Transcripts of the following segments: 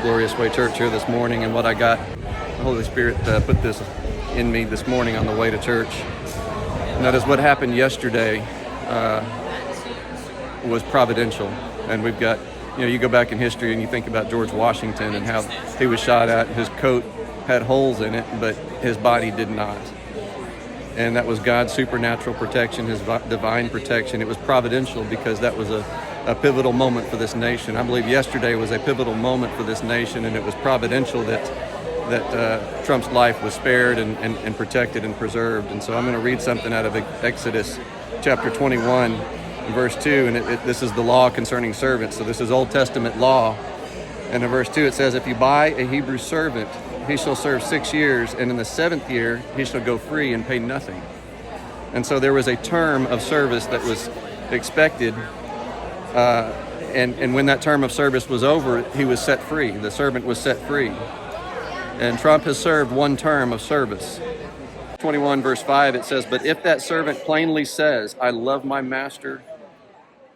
Glorious Way Church here this morning, and what I got, the Holy Spirit put this in me this morning on the way to church. And that is what happened yesterday was providential. And we've got, you go back in history and you think about George Washington and how he was shot at. His coat had holes in it, but his body did not. And that was God's supernatural protection, his divine protection. It was providential because that was a pivotal moment for this nation. I believe yesterday was a pivotal moment for this nation, and it was providential that Trump's life was spared and protected and preserved. And so I'm going to read something out of Exodus chapter 21, verse 2, and this is the law concerning servants. So this is Old Testament law. And in verse 2 it says, "If you buy a Hebrew servant, he shall serve 6 years, and in the 7th year he shall go free and pay nothing." And so there was a term of service that was expected, and when that term of service was over, he was set free. The servant was set free. And Trump has served one term of service. 21 verse 5, it says, "But if that servant plainly says, 'I love my master,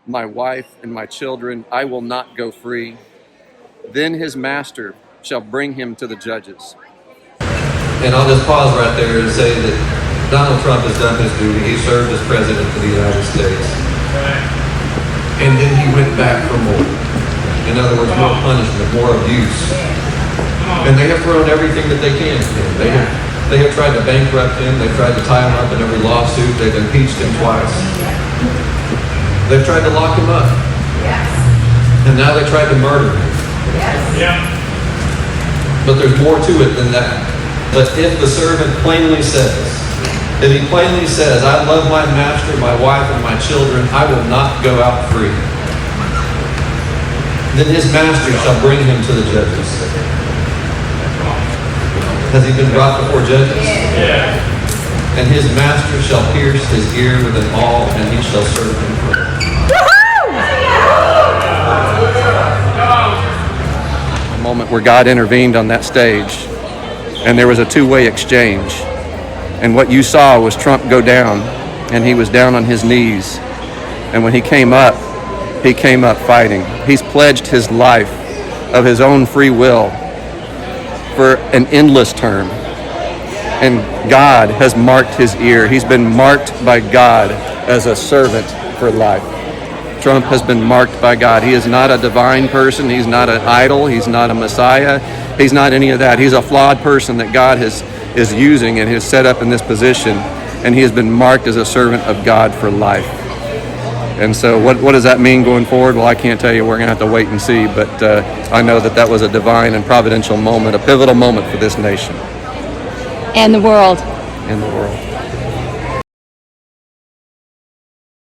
my wife, and my children, I will not go free,' then his master shall bring him to the judges." And I'll just pause right there and say that Donald Trump has done his duty. He served as president of the United States. And then he went back for more. In other words, more punishment, more abuse. And they have thrown everything that they can at him. They have tried to bankrupt him. They've tried to tie him up in every lawsuit. They've impeached him twice. They've tried to lock him up. And now they tried to murder him. But there's more to it than that. But if the servant plainly says, if he plainly says, "I love my master, my wife, and my children, I will not go out free," then his master shall bring him to the judges. Has he been brought before judges? Yeah. "And his master shall pierce his ear with an awl, and he shall serve him forever." A moment where God intervened on that stage, and there was a two-way exchange. And what you saw was Trump go down, and he was down on his knees. And when he came up fighting. He's pledged his life of his own free will for an endless term. And God has marked his ear. He's been marked by God as a servant for life. Trump has been marked by God. He is not a divine person. He's not an idol. He's not a Messiah. He's not any of that. He's a flawed person that God is using and has set up in this position. And he has been marked as a servant of God for life. And so what does that mean going forward? Well, I can't tell you. We're going to have to wait and see. But I know that was a divine and providential moment, a pivotal moment for this nation. And the world. And the world.